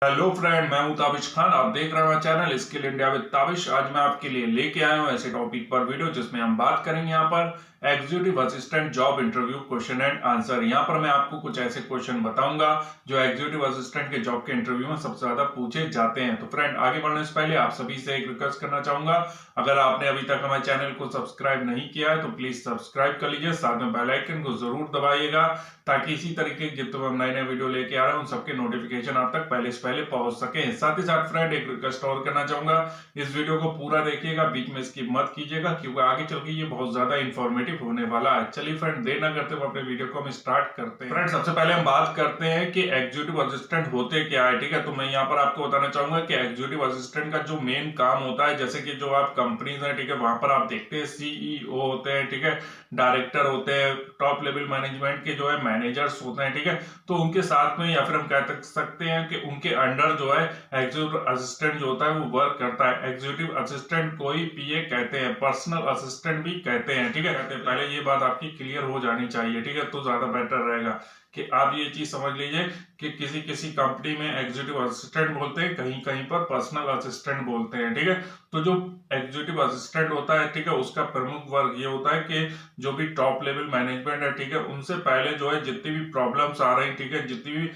Hello friend, मैं हूं ताबिश खान। आप देख रहे हैं channel skill India with Tabish. आज मैं आपके लिए लेके आया हूं ऐसे टॉपिक पर वीडियो जिसमें हम बात करेंगे यहाँ पर executive assistant job interview question and answer. यहाँ पर मैं आपको कुछ ऐसे क्वेश्चन बताऊंगा जो एग्जीक्यूटिव असिस्टेंट के जॉब के इंटरव्यू में सबसे ज्यादा पूछे जाते हैं। तो फ्रेंड, आगे बढ़ने से पहले आप सभी से एक रिक्वेस्ट करना चाहूंगा, अगर आपने अभी तक हमारे चैनल को सब्सक्राइब नहीं किया है तो प्लीज सब्सक्राइब कर लीजिए, साथ में बेल आइकन को जरूर दबाइएगा ताकि इसी तरीके के जितने हम नए नए वीडियो लेके आ रहे हैं उन सबके नोटिफिकेशन आप तक पहले से पहले पहुंच सके। साथ ही साथ फ्रेंड, एक रिक्वेस्ट और करना चाहूंगा, इस वीडियो को पूरा देखिएगा, बीच में स्किप मत कीजिएगा क्योंकि आगे चल के ये बहुत ज्यादा इंफॉर्मेटिव होने वाला है। चलिए फ्रेंड, देर ना करते हुए अपने वीडियो को हम स्टार्ट करते हैं। फ्रेंड, सबसे पहले हम बात करते हैं कि एग्जीक्यूटिव असिस्टेंट होते क्या है। ठीक है, तो मैं यहाँ पर आपको बताना चाहूंगा कि एग्जीक्यूटिव असिस्टेंट का जो मेन काम होता है, जैसे कि जो आप कंपनीज है, ठीक है, वहां पर आप देखते हैं सीईओ होते हैं, ठीक है, डायरेक्टर होते हैं, टॉप लेवल मैनेजमेंट के जो है मैनेजर्स होते हैं, ठीक है, तो उनके साथ में या फिर हम कह सकते हैं कि उनके अंडर जो है एग्जीक्यूटिव असिस्टेंट जो होता है वो वर्क करता है। एग्जीक्यूटिव असिस्टेंट को ही पीए कहते हैं, पर्सनल असिस्टेंट भी कहते हैं। ठीक है, पहले ये बात आपकी क्लियर हो जानी चाहिए, ठीक है, तो ज्यादा बेटर रहेगा कि आप ये चीज समझ लीजिए कि किसी किसी कंपनी में एग्जीक्यूटिव असिस्टेंट बोलते हैं, कहीं कहीं पर पर्सनल असिस्टेंट बोलते हैं। ठीक है, तो जो एग्जीक्यूटिव असिस्टेंट होता है, ठीक है, उसका प्रमुख वर्ग ये होता है कि जो भी टॉप लेवल मैनेजमेंट है, ठीक है, उनसे पहले जो है जितनी भी प्रॉब्लम्स आ रही, ठीक है, जितनी भी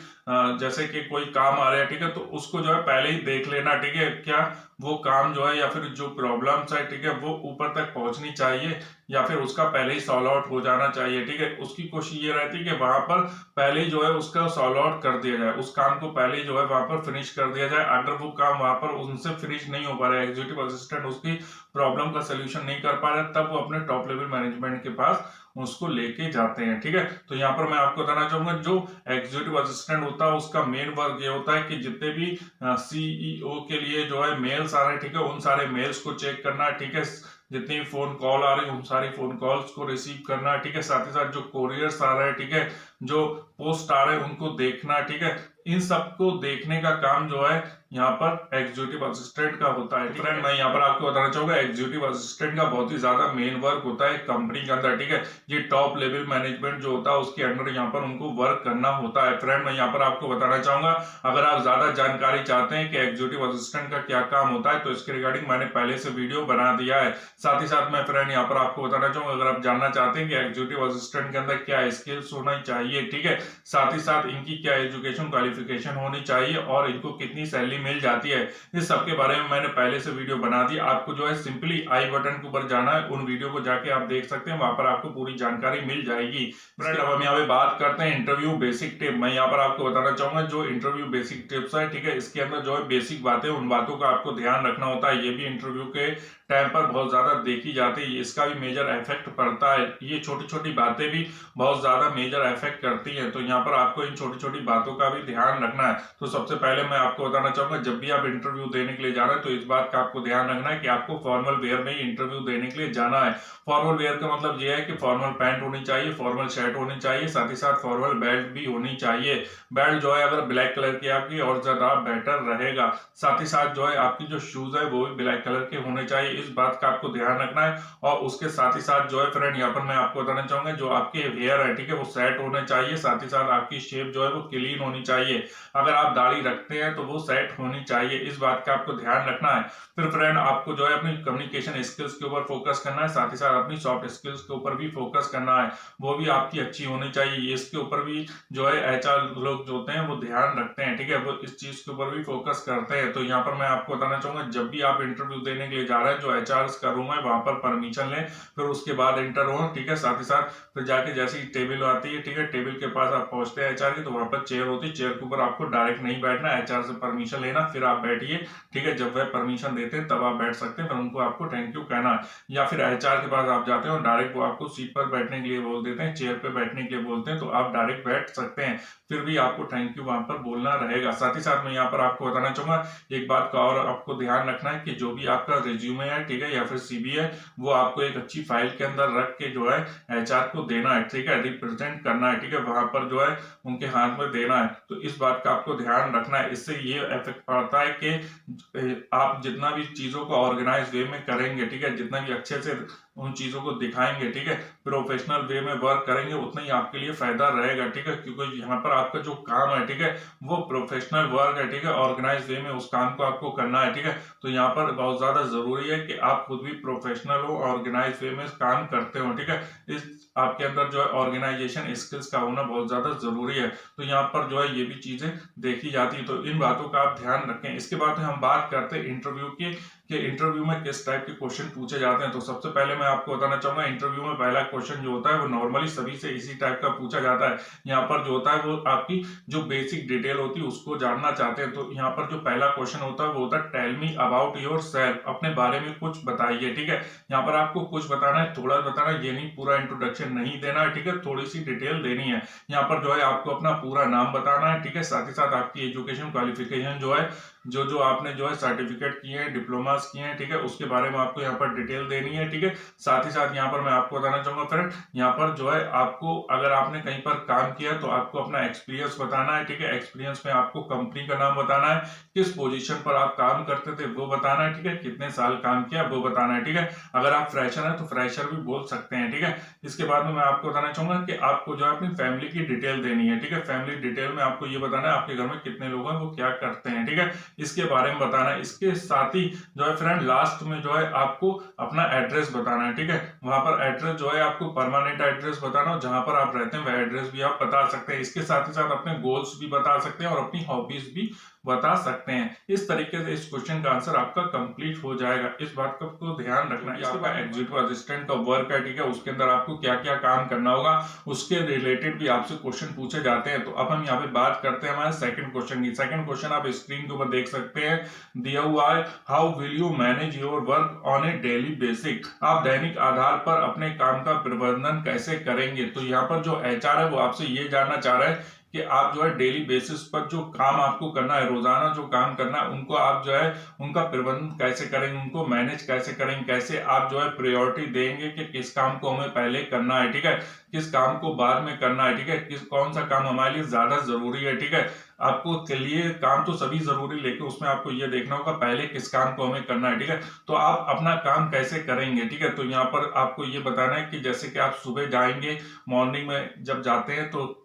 जैसे कि कोई काम आ रहा है, ठीक है, तो उसको जो है पहले ही देख लेना, ठीक है, क्या वो काम जो है या फिर जो प्रॉब्लम्स है, ठीक है, वो ऊपर तक पहुंचनी चाहिए या फिर उसका पहले ही सॉल्व आउट हो जाना चाहिए। ठीक है, उसकी कोशिश ये रहती है कि वहां पर पहले ही जो है उसका सॉल्व आउट कर दिया जाए, उस काम को पहले ही जो है वहां पर फिनिश कर दिया जाए। अगर वो काम वहां पर उनसे फिनिश नहीं हो पा रहा है, एग्जीक्यूटिव असिस्टेंट उसकी प्रॉब्लम का सोल्यूशन नहीं कर पा रहा है, तब वो अपने टॉप लेवल मैनेजमेंट के पास उसको लेके जाते हैं। ठीक है, तो यहाँ पर मैं आपको बताना चाहूंगा, जो एग्जीक्यूटिव असिस्टेंट होता है उसका मेन वर्क ये होता है कि जितने भी सीईओ के लिए जो है मेल्स आ रहे हैं, ठीक है, उन सारे मेल्स को चेक करना, ठीक है, जितनी भी फोन कॉल आ रही है उन सारी फोन कॉल्स को रिसीव करना, ठीक है, साथ ही साथ जो कोरियर्स आ रहे हैं, ठीक है, जो पोस्ट आ रहे हैं उनको देखना, ठीक है, इन सबको देखने का काम जो है यहाँ पर एग्जीक्यूटिव असिस्टेंट का होता है। फ्रेंड, मैं यहाँ पर आपको बताना चाहूंगा, एग्जीक्यूटिव असिस्टेंट का बहुत ही ज्यादा मेन वर्क होता है कंपनी के अंदर। ठीक है, ये टॉप लेवल मैनेजमेंट जो होता है उसके अंडर यहाँ पर उनको वर्क करना होता है। फ्रेंड, मैं यहाँ पर आपको बताना चाहूंगा, अगर आप ज्यादा जानकारी चाहते हैं कि एग्जीक्यूटिव असिस्टेंट का क्या काम होता है तो इसके रिगार्डिंग मैंने पहले से वीडियो बना दिया है। साथ ही साथ मैं फ्रेंड यहाँ पर आपको बताना चाहूंगा, अगर आप जानना चाहते हैं कि एग्जीक्यूटिव असिस्टेंट के अंदर क्या स्किल्स होना चाहिए, ठीक है, साथ ही साथ इनकी क्या एजुकेशन क्वालिफिकेशन होनी चाहिए और इनको कितनी सैलरी मिल जाती है, इस सब के बारे में मैंने पहले से वीडियो बना दी। आपको जो है सिंपली आई बटन के ऊपर जाना है, उन वीडियो को जाके आप देख सकते हैं, वहां पर आपको पूरी जानकारी मिल जाएगी। फ्रेंड, अब हम यहाँ पे बात करते हैं इंटरव्यू बेसिक टिप। मैं यहाँ पर आपको बताना चाहूंगा जो इंटरव्यू बेसिक टिप्स है, ठीक है, इसके अंदर जो है बेसिक बातें, उन बातों का आपको ध्यान रखना होता है। ये भी इंटरव्यू के टाइम पर बहुत ज्यादा देखी जाती है, इसका भी मेजर इफेक्ट पड़ता है। ये छोटी छोटी बातें भी बहुत ज्यादा मेजर इफेक्ट करती है, तो यहाँ पर आपको इन छोटी छोटी बातों का भी ध्यान रखना है। तो सबसे पहले मैं आपको बताना चाहूंगा, जब भी आप इंटरव्यू देने के लिए जा रहे हैं तो इस बात का आपको ध्यान रखना है कि आपको फॉर्मल वेयर में ही इंटरव्यू देने के लिए जाना है। फॉर्मल वेयर का मतलब यह है कि फॉर्मल पैंट होनी चाहिए, फॉर्मल शर्ट होनी चाहिए, साथ ही साथ फॉर्मल बेल्ट भी होनी चाहिए। बेल्ट जो है अगर ब्लैक कलर की आपकी और ज्यादा बेटर रहेगा। साथ ही साथ जो है आपकी जो शूज है वो भी ब्लैक कलर के होने चाहिए, इस बात का आपको ध्यान रखना है। और उसके साथ ही साथ जो है फ्रेंड, यहाँ पर मैं आपको बताना चाहूंगा, जो आपके हेयर है, ठीक है, वो सेट होने चाहिए। साथ ही साथ आपकी शेप जो है वो क्लीन होनी चाहिए। अगर आप दाढ़ी रखते हैं तो वो सेट होनी चाहिए, इस बात का आपको ध्यान रखना है। फिर फ्रेंड, आपको जो है अपनी कम्युनिकेशन स्किल्स के ऊपर फोकस करना है, साथ ही साथ अपनी सॉफ्ट स्किल्स के ऊपर भी फोकस करना है, वो भी आपकी अच्छी होनी चाहिए। इसके ऊपर भी जो है एचआर लोग जो होते हैं वो ध्यान रखते हैं, ठीक है, वो इस चीज के ऊपर भी फोकस करते हैं। तो यहाँ पर मैं आपको बताना चाहूंगा, जब भी आप इंटरव्यू देने के लिए जा रहे हैं, जो एचआर का रूम है वहां पर परमिशन लें, फिर उसके बाद इंटर हो, ठीक है, साथ ही साथ फिर जाके जैसी टेबल आती है, ठीक है, टेबल के पास आप पहुंचते हैं एचआर की, तो वहां पर चेयर होती है, चेयर के ऊपर आपको डायरेक्ट नहीं बैठना, एचआर से परमिशन लेना, फिर आप बैठिए। ठीक है, जब वह परमिशन देते हैं तब आप बैठ सकते हैं, फिर उनको आपको थैंक यू कहना है। या फिर एचआर के पास आप जाते हैं और डायरेक्ट वो आपको सीट पर बैठने के लिए बोल देते हैं, चेयर पे बैठने के लिए बोलते हैं, तो आप डायरेक्ट बैठ सकते हैं, फिर भी आपको थैंक यू वहां पर बोलना रहेगा। साथ ही साथ मैं यहाँ पर आपको बताना चाहूंगा, एक बात का और आपको ध्यान रखना है कि जो भी आपका रिज्यूमे है, ठीक है, या फिर सीवी है, वो आपको एक अच्छी फाइल के अंदर रख के जो है एचआर को देना है, ठीक है, रिप्रेजेंट करना है, ठीक है, वहां पर जो है उनके हाथ में देना है। तो इस बात का आपको ध्यान रखना है, इससे ये इफेक्ट पड़ता है कि आप जितना भी चीजों को ऑर्गेनाइज वे में करेंगे, ठीक है, जितना भी अच्छे से उन चीजों को दिखाएंगे, ठीक है, प्रोफेशनल वे में वर्क करेंगे, उतना ही आपके लिए फायदा रहेगा, ठीक है, क्योंकि यहाँ पर आपका जो काम है, ठीक है, वो प्रोफेशनल वर्क है, ठीक है, ऑर्गेनाइज वे में उस काम को आपको करना है, ठीक है। तो यहाँ पर बहुत ज्यादा जरूरी है कि आप खुद भी प्रोफेशनल हो, ऑर्गेनाइज वे में काम करते हो, ठीक है। इस आपके अंदर जो है ऑर्गेनाइजेशन स्किल्स का होना बहुत ज्यादा जरूरी है। तो यहाँ पर जो है ये भी चीजें देखी जाती है, तो इन बातों का आप ध्यान रखें। इसके बाद हम बात करते हैं इंटरव्यू की, कि इंटरव्यू में किस टाइप के क्वेश्चन पूछे जाते हैं। तो सबसे पहले मैं आपको बताना चाहूंगा, इंटरव्यू में पहला क्वेश्चन जो होता है वो नॉर्मली सभी से इसी टाइप का पूछा जाता है। यहाँ पर जो होता है वो आपकी जो बेसिक डिटेल होती है उसको जानना चाहते हैं। तो यहाँ पर जो पहला क्वेश्चन होता है वो होता है tell me about yourself, अपने बारे में कुछ बताइए, ठीक है। यहाँ पर आपको कुछ बताना है, थोड़ा बताना है, ये नहीं पूरा इंट्रोडक्शन नहीं देना है, ठीक है, थोड़ी सी डिटेल देनी है। यहाँ पर जो है आपको अपना पूरा नाम बताना है, ठीक है, साथ ही साथ आपकी एजुकेशन क्वालिफिकेशन जो है, जो जो आपने जो है सर्टिफिकेट किए हैं, डिप्लोमास किए हैं, ठीक है, उसके बारे में आपको यहाँ पर डिटेल देनी है, ठीक है। साथ ही साथ यहाँ पर मैं आपको बताना चाहूंगा फ्रेंड, यहाँ पर जो है आपको अगर आपने कहीं पर काम किया तो आपको अपना एक्सपीरियंस बताना है, ठीक है। एक्सपीरियंस में आपको कंपनी का नाम बताना है, किस पोजीशन पर आप काम करते थे वो बताना है, ठीक है, कितने साल काम किया वो बताना है, ठीक है। अगर आप फ्रेशर हैं तो फ्रेशर भी बोल सकते हैं, ठीक है। इसके बाद में मैं आपको बताना चाहूंगा कि आपको जो है अपनी फैमिली की डिटेल देनी है, ठीक है। फैमिली डिटेल में आपको ये बताना है आपके घर में कितने लोग हैं, वो क्या करते हैं, ठीक है, इसके बारे में बताना है। इसके साथ ही जो है फ्रेंड लास्ट में जो है आपको अपना एड्रेस बताना है, ठीक है। वहां पर एड्रेस जो है आपको परमानेंट एड्रेस बताना हो, जहां पर आप रहते हैं वह एड्रेस भी आप बता सकते हैं। इसके साथ ही साथ अपने गोल्स भी बता सकते हैं और अपनी हॉबीज भी बता सकते हैं। इस तरीके से इस क्वेश्चन का आंसर आपका कंप्लीट हो जाएगा। इस बात का आपको ध्यान रखना है। इसके बाद एग्जीक्यूटिव असिस्टेंट का वर्क है, ठीक है, उसके अंदर आपको क्या क्या काम करना होगा उसके रिलेटेड भी आपसे क्वेश्चन पूछे जाते हैं। तो अब हम यहाँ पे बात करते हैं हमारे सेकंड क्वेश्चन की। सेकंड क्वेश्चन आप स्क्रीन के ऊपर देख सकते हैं, दिया हुआ है, how will you manage your work on a daily basic, आप दैनिक आधार पर अपने काम का प्रबंधन कैसे करेंगे। तो यहाँ पर जो एचआर है वो आपसे ये जानना चाह रहा है कि आप जो है डेली बेसिस पर जो काम आपको करना है, रोजाना जो काम करना है, उनको आप जो है उनका प्रबंधन कैसे करेंगे, उनको मैनेज कैसे करेंगे, कैसे आप जो है प्रायोरिटी देंगे कि किस काम को हमें पहले करना है, ठीक है, किस काम को बाद में करना है, ठीक है, किस कौन सा काम हमारे लिए ज्यादा जरूरी है, ठीक है। आपको के लिए काम तो सभी जरूरी, लेकिन उसमें आपको ये देखना होगा पहले किस काम को हमें करना है, ठीक है। तो आप अपना काम कैसे करेंगे, ठीक है। तो यहाँ पर आपको ये बताना है कि जैसे कि आप सुबह जाएंगे, मॉर्निंग में जब जाते हैं तो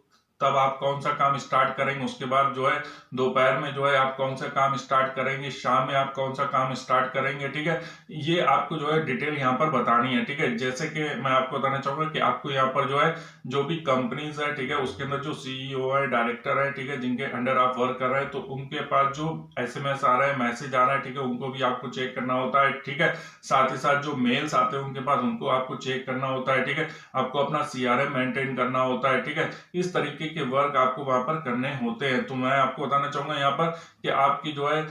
तब आप कौन सा काम स्टार्ट करेंगे, उसके बाद जो है दोपहर में जो है आप कौन सा काम स्टार्ट करेंगे, शाम में आप कौन सा काम स्टार्ट करेंगे, ठीक है। ये आपको जो है डिटेल यहाँ पर बतानी है, ठीक है। जैसे कि मैं आपको बताना चाहूंगा कि आपको यहाँ पर जो है जो भी कंपनीज है, ठीक है, उसके अंदर जो सीईओ है, डायरेक्टर है, ठीक है, जिनके अंडर आप वर्क कर रहे हैं, तो उनके पास जो एसएमएस आ रहा है, मैसेज आ रहा है, ठीक है, उनको भी आपको चेक करना होता है, ठीक है। साथ ही साथ जो मेल्स आते हैं उनके पास, उनको आपको चेक करना होता है, ठीक है। आपको अपना सीआरएम मेंटेन करना होता है, ठीक है। इस तरीके के वर्क आपको वहां पर करने होते हैं। तो मैं आपको बताना चाहूंगा यहाँ पर कि आपकी जो है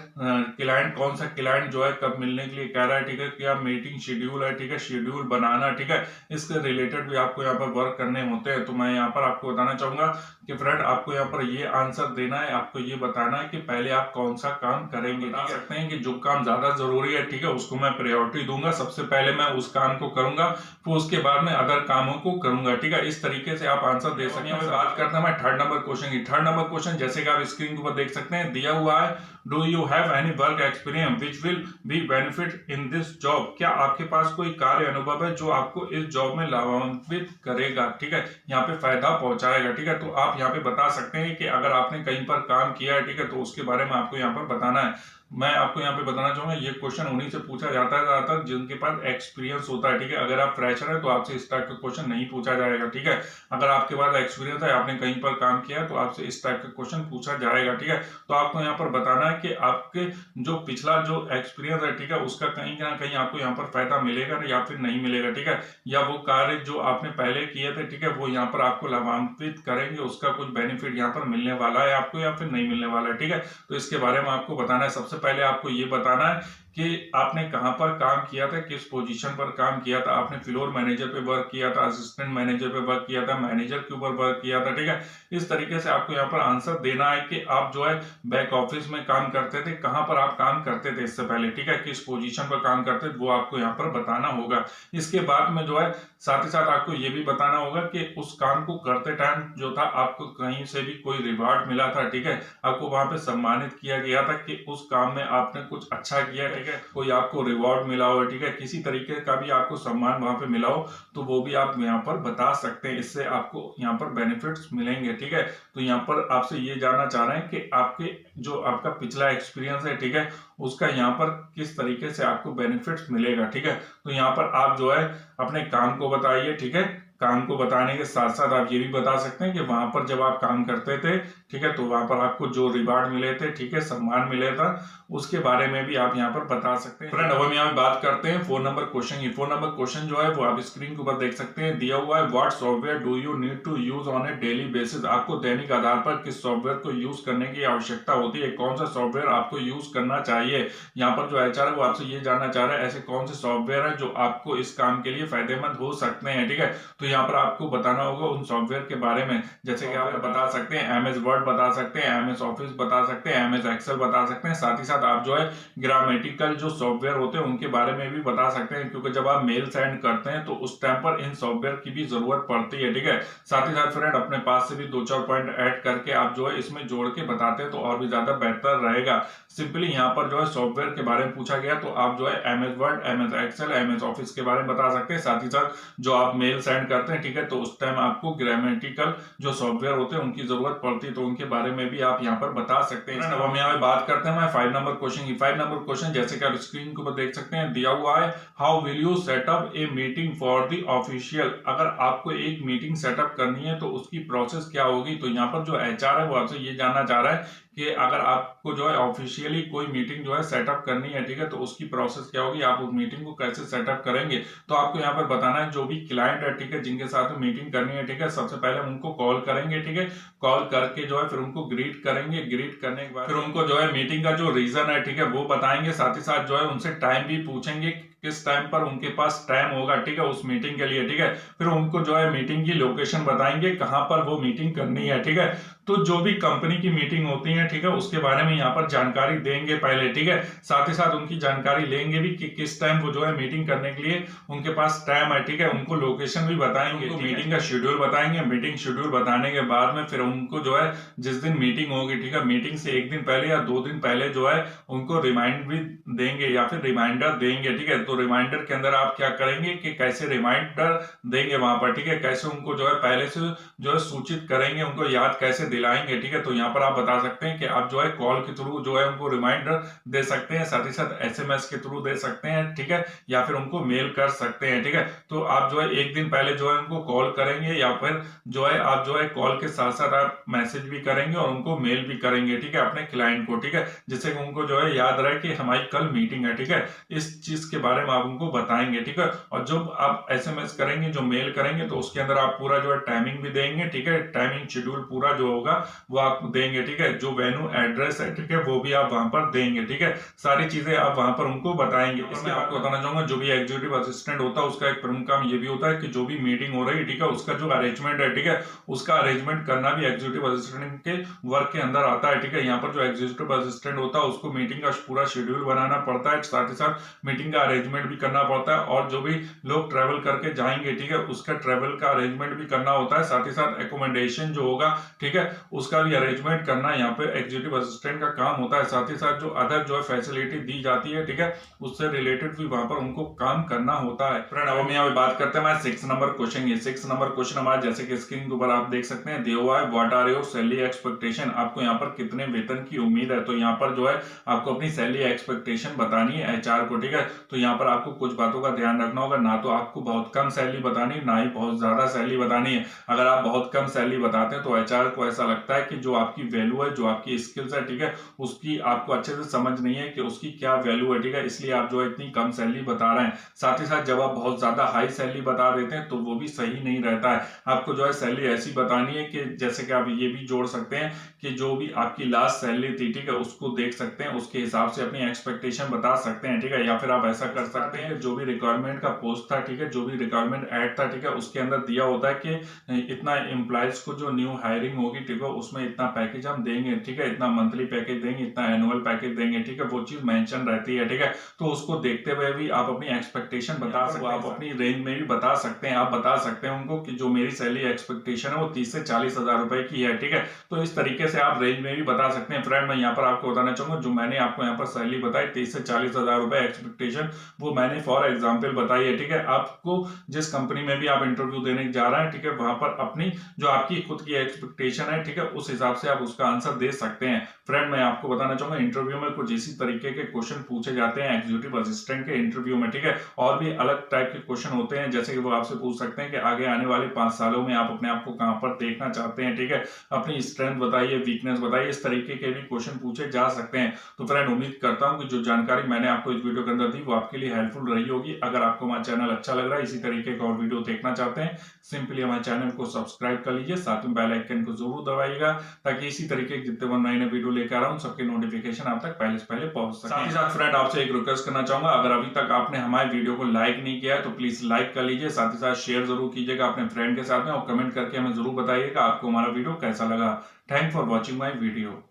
क्लाइंट, कौन सा क्लाइंट जो है कब मिलने के लिए कह रहा है, ठीक है, क्या मीटिंग शेड्यूल है, ठीक है, शेड्यूल बनाना, ठीक है, इसके रिलेटेड भी आपको यहाँ पर वर्क करने होते हैं। तो मैं यहाँ पर आपको बताना चाहूंगा कि फ्रेंड आपको यहाँ पर ये आंसर देना है, आपको ये बताना है कि पहले आप कौन सा काम करेंगे। बता सकते हैं कि जो काम ज्यादा जरूरी है, ठीक है, उसको मैं प्रायोरिटी दूंगा, सबसे पहले मैं उस काम को करूंगा, फिर उसके बाद में अदर कामों को करूंगा, ठीक है। इस तरीके से आप आंसर दे सकते हैं। बात करता हूं मैं थर्ड नंबर क्वेश्चन की। थर्ड नंबर क्वेश्चन जैसे कि आप स्क्रीन के ऊपर देख सकते हैं, दिया हुआ है, do you have any work experience which will be benefit in this job, क्या आपके पास कोई कार्य अनुभव है जो आपको इस जॉब में लाभान्वित करेगा, ठीक है, यहाँ पे फायदा पहुंचाएगा, ठीक है। तो आप यहाँ पे बता सकते हैं कि अगर आपने कहीं पर काम किया है, ठीक है, तो उसके बारे में आपको यहाँ पर बताना है। मैं आपको यहाँ पे बताना चाहूंगा ये क्वेश्चन उन्हीं से पूछा जाता है ज्यादातर जिनके पास एक्सपीरियंस होता है, ठीक है। अगर आप फ्रेशर है तो आपसे इस टाइप का क्वेश्चन नहीं पूछा जाएगा, ठीक है। अगर आपके पास एक्सपीरियंस है, आपने कहीं पर काम किया है, तो आपसे इस टाइप का क्वेश्चन पूछा जाएगा, ठीक है। तो आपको यहाँ पर बताना है कि आपके जो पिछला जो एक्सपीरियंस है, ठीक है, उसका कहीं ना कहीं आपको यहाँ पर फायदा मिलेगा या फिर नहीं मिलेगा, ठीक है, या वो कार्य जो आपने पहले किए थे, ठीक है, वो यहाँ पर आपको लाभान्वित करेंगे, उसका कुछ बेनिफिट यहाँ पर मिलने वाला है आपको या फिर नहीं मिलने वाला है, ठीक है। तो इसके बारे में आपको बताना है। सबसे पहले आपको ये बताना है कि आपने कहां पर काम किया था, किस पोजीशन पर काम किया था, आपने फ्लोर मैनेजर पे वर्क किया था, असिस्टेंट मैनेजर पे वर्क किया था, मैनेजर के ऊपर वर्क किया था, ठीक है। इस तरीके से आपको यहाँ पर आंसर देना है कि आप जो है बैक ऑफिस में काम करते थे, कहां पर आप काम करते थे इससे पहले, ठीक है, किस पोजीशन पर काम करते थे, वो आपको यहाँ पर बताना होगा। इसके बाद में जो है साथ ही साथ आपको ये भी बताना होगा कि उस काम को करते टाइम जो था आपको कहीं से भी कोई रिवार्ड मिला था, ठीक है, आपको वहां पे सम्मानित किया गया था कि उस काम में आपने कुछ अच्छा किया, ठीक है, कोई आपको रिवॉर्ड मिला हो, ठीक है, किसी तरीके का भी आपको सम्मान वहां पे मिला हो तो वो भी आप यहाँ पर बता सकते हैं, इससे आपको यहाँ पर बेनिफिट्स मिलेंगे। ठीक है, तो यहाँ पर आपसे ये जानना चाह रहे हैं कि आपके जो आपका पिछला एक्सपीरियंस है, ठीक है, उसका यहाँ पर किस तरीके से आपको बेनिफिट्स मिलेगा। ठीक है, तो यहाँ पर आप जो है अपने काम को बताइए। ठीक है, काम को बताने के साथ साथ आप ये भी बता सकते हैं कि वहां पर जब आप काम करते थे, ठीक है, तो वहां पर आपको जो रिवार्ड मिले थे, ठीक है, सम्मान मिले था, उसके बारे में भी आप यहाँ पर बता सकते हैं। फ्रेंड, अब हम यहाँ पे बात करते हैं 4 नंबर क्वेश्चन की। 4 नंबर क्वेश्चन जो है वो आप स्क्रीन के ऊपर देख सकते हैं, दिया हुआ है what software do you need to use on a daily basis. आपको दैनिक आधार पर किस सॉफ्टवेयर को यूज करने की आवश्यकता होती है, कौन सा सॉफ्टवेयर आपको यूज करना चाहिए। यहाँ पर जो एचआर है वो आपसे ये जानना चाह रहा है ऐसे कौन से सॉफ्टवेयर है जो आपको इस काम के लिए फायदेमंद हो सकते हैं। ठीक है, तो यहाँ पर आपको बताना होगा उन सॉफ्टवेयर के बारे में, जैसे कि आप बता सकते हैं एमएस वर्ड बता सकते हैं, एमएस ऑफिस बता सकते हैं, एमएस एक्सेल बता सकते हैं। साथ ही साथ आप जो है ग्रामेटिकल जो सॉफ्टवेयर होते हैं उनके बारे में भी बता सकते हैं, क्योंकि जब आप मेल सेंड करते हैं तो उस टाइम पर इन सॉफ्टवेयर की भी जरूरत पड़ती है। ठीक है, साथ ही साथ फ्रेंड अपने पास से भी 2-4 पॉइंट ऐड करके आप जो है इसमें जोड़ के बताते हैं तो और भी ज्यादा बेहतर रहेगा। सिंपली यहाँ पर जो है सॉफ्टवेयर के बारे में पूछा गया तो आप जो है MS Word, MS Excel, MS Office के बारे में बता सकते हैं। साथ ही साथ जो आप मेल सेंड करते हैं, ठीक है, तो उस टाइम आपको ग्रामेटिकल जो सॉफ्टवेयर होते हैं उनकी जरूरत पड़ती है, तो उनके बारे में भी आप यहाँ पर बता सकते हैं। अब हम यहाँ पे बात करते हैं 5 नंबर क्वेश्चन की। 5 नंबर क्वेश्चन जैसे कि आप स्क्रीन के ऊपर देख सकते हैं, दिया हुआ है how will you setup a meeting for the official. अगर आपको एक मीटिंग सेटअप करनी है तो उसकी प्रोसेस क्या होगी। तो यहाँ पर जो एचआर है वो आपसे ये जानना चाह रहा है कि अगर आपको जो है ऑफिशियली कोई मीटिंग जो है सेटअप करनी है, ठीक है, तो उसकी प्रोसेस क्या होगी, आप उस मीटिंग को कैसे सेटअप करेंगे। तो आपको यहाँ पर बताना है जो भी क्लाइंट है, ठीक है, जिनके साथ मीटिंग करनी है, ठीक है, सबसे पहले उनको कॉल करेंगे। ठीक है, कॉल करके जो है फिर उनको ग्रीट करेंगे, ग्रीट करने के बाद फिर उनको जो है मीटिंग का जो रीजन है, ठीक है, वो बताएंगे। साथ ही साथ जो है उनसे टाइम भी पूछेंगे किस टाइम पर उनके पास टाइम होगा, ठीक है, उस मीटिंग के लिए। ठीक है, फिर उनको जो है मीटिंग की लोकेशन बताएंगे कहां पर वो मीटिंग करनी है। ठीक है, तो जो भी कंपनी की मीटिंग होती है, ठीक है, उसके बारे में यहाँ पर जानकारी देंगे पहले। ठीक है, साथ ही साथ उनकी जानकारी लेंगे भी कि किस टाइम वो जो है मीटिंग करने के लिए उनके पास टाइम है। ठीक है, उनको लोकेशन भी बताएंगे, उनको मीटिंग का शेड्यूल बताएंगे। मीटिंग शेड्यूल बताने के बाद में फिर उनको जो है जिस दिन मीटिंग होगी, ठीक है, मीटिंग से 1 दिन पहले या 2 दिन पहले जो है उनको रिमाइंड भी देंगे या फिर रिमाइंडर देंगे। ठीक है, तो रिमाइंडर के अंदर आप क्या करेंगे कि कैसे रिमाइंडर देंगे वहां पर, ठीक है, कैसे उनको जो है पहले से जो है सूचित करेंगे, उनको याद कैसे दिलाएंगे। ठीक है, तो यहाँ पर आप बता सकते हैं कि आप जो है कॉल के थ्रू जो है उनको रिमाइंडर दे सकते हैं, साथ ही साथ एसएमएस के थ्रू दे सकते हैं। ठीक है, या फिर उनको मेल कर सकते हैं। ठीक है, तो आप जो है 1 दिन पहले जो है उनको कॉल करेंगे या फिर जो है आप जो है कॉल के साथ साथ आप मैसेज भी करेंगे और उनको मेल भी करेंगे। ठीक है, अपने क्लाइंट को। ठीक है, जिससे उनको जो है याद रहे कि हमारी कल मीटिंग है। ठीक है, इस चीज के बारे में आप उनको बताएंगे। ठीक है, और जब आप एसएमएस करेंगे, जो मेल करेंगे, तो उसके अंदर आप पूरा जो है टाइमिंग भी देंगे। ठीक है, टाइमिंग शेड्यूल पूरा जो होगा वो आप देंगे। ठीक है, जो वेन्यू एड्रेस है, ठीक है, वो भी आप वहां पर देंगे। ठीक है, सारी चीजें आप वहां पर उनको बताएंगे। इसमें आपको बताना चाहूंगा जो भी एग्जीक्यूटिव असिस्टेंट होता है उसका एक प्रमुख काम ये भी होता है कि जो भी मीटिंग हो रही है, ठीक है, उसका जो अरेंजमेंट है, ठीक है, उसका अरेंजमेंट करना भी एग्जीक्यूटिव असिस्टेंट के वर्क के अंदर आता है। ठीक है, यहाँ पर जो एग्जीक्यूटिव असिस्टेंट होता है उसको मीटिंग का पूरा शेड्यूल बनाना पड़ता है, साथ ही साथ मीटिंग का अरेंजमेंट भी करना पड़ता है, और जो भी लोग ट्रेवल करके जाएंगे, ठीक है, उसका ट्रेवल का अरेंजमेंट भी करना होता है, साथ ही साथ एकोमोडेशन जो होगा, ठीक है, उसका भी अरेंजमेंट करना यहाँ पे एग्जीक्यूटिव असिस्टेंट का काम होता है। साथ ही साथ जो अदर जो है फैसिलिटी दी जाती है, ठीक है, उससे रिलेटेड भी वहां पर उनको काम करना होता है। फ्रेंड, अब हम यहाँ पे बात करते हैं 6 नंबर क्वेश्चन की। 6 नंबर क्वेश्चन हमारा जैसे कि स्क्रीन के ऊपर आप देख सकते हैं, दिया हुआ है what are your salary expectation. आपको यहाँ पर कितने वेतन की उम्मीद है। तो यहाँ पर जो है आपको अपनी सैलरी एक्सपेक्टेशन बतानी है एचआर को। ठीक है, तो यहाँ पर आपको कुछ बातों का ध्यान रखना होगा, ना तो आपको बहुत कम सैलरी बतानी, ना ही बहुत ज्यादा सैलरी बतानी है। अगर आप बहुत कम सैलरी बताते हैं तो एचआर को ऐसा लगता है कि जो आपकी वैल्यू है, जो आपकी स्किल्स है, ठीक है, उसकी आपको अच्छे से समझ नहीं है कि उसकी क्या वैल्यू है। ठीक है, इसलिए आप जो है इतनी कम सैलरी बता रहे हैं। साथ ही साथ जब आप बहुत ज्यादा हाई सैलरी बता देते हैं तो वो भी सही नहीं रहता है। आपको जो है सैलरी ऐसी बतानी है कि जैसे कि आप ये भी जोड़ सकते हैं कि जो भी आपकी लास्ट सैलरी थी, ठीक है, उसको देख सकते हैं, उसके हिसाब से अपनी एक्सपेक्टेशन बता सकते हैं। ठीक है, या फिर आप ऐसा कर सकते हैं जो भी रिक्वायरमेंट का पोस्ट था, ठीक है, जो भी रिक्वायरमेंट ऐड था, ठीक है, उसके अंदर दिया होता है कि इतना एम्प्लॉयज को जो न्यू हायरिंग होगी ठीक है, उसमें इतना पैकेज हम देंगे, ठीक है, इतना मंथली पैकेज देंगे, इतना एनुअल पैकेज देंगे, ठीक है, वो चीज मेंशन रहती है, ठीक है। तो उसको देखते हुए भी आप अपनी एक्सपेक्टेशन बता सकते हैं, आप अपनी रेंज में भी बता सकते हैं, आप बता सकते हैं उनको कि जो मेरी सैलरी एक्सपेक्टेशन है वो 30 से 40 हजार रुपए की है, ठीक है। तो इस तरीके से आप रेंज में भी बता सकते हैं। फ्रेंड, मैं यहाँ पर आपको बताना चाहूंगा, जो मैंने आपको यहाँ पर सैलरी बताई 30 से 40 हजार रुपए एक्सपेक्टेशन, वो मैंने फॉर एग्जाम्पल बताई है, ठीक है। आपको जिस कंपनी में भी आप इंटरव्यू देने जा रहे हैं, ठीक है, वहां पर अपनी जो आपकी खुद की एक्सपेक्टेशन है, ठीक है, उस हिसाब से आप उसका आंसर दे सकते हैं। फ्रेंड, मैं आपको बताना चाहूंगा, इंटरव्यू में कुछ इसी तरीके के क्वेश्चन पूछे जाते हैं एग्जीक्यूटिव असिस्टेंट के इंटरव्यू में, ठीक है। और भी अलग टाइप के क्वेश्चन होते हैं, जैसे कि वो आपसे पूछ सकते हैं कि आगे आने वाले 5 सालों में आप अपने आप को कहां पर देखना चाहते हैं, ठीक है, अपनी स्ट्रेंथ बताइए, वीकनेस बताइए, इस तरीके के भी क्वेश्चन पूछे जा सकते हैं। तो फ्रेंड, उम्मीद करता हूं कि जो जानकारी मैंने आपको इस वीडियो के अंदर दी वो आपके लिए हेल्पफुल रही होगी। अगर आपको हमारा चैनल अच्छा लग रहा है, इसी तरीके का और वीडियो देखना चाहते हैं, सिंपली हमारे चैनल को सब्सक्राइब कर लीजिए, साथ में बेल आइकन को जरूर दबाइएगा, ताकि इसी तरीके के जितने नए नए वीडियो लेकर आ रहा हूं सबके नोटिफिकेशन आप तक पहले से पहले पहुंच सके। साथ ही साथ फ्रेंड, आपसे एक रिक्वेस्ट करना चाहूंगा, अगर अभी तक आपने हमारे वीडियो को लाइक नहीं किया है तो प्लीज लाइक कर लीजिए, साथ ही साथ शेयर जरूर कीजिएगा अपने फ्रेंड के साथ में, और कमेंट करके हमें जरूर बताइएगा आपको हमारा वीडियो कैसा लगा। Thank for watching my video.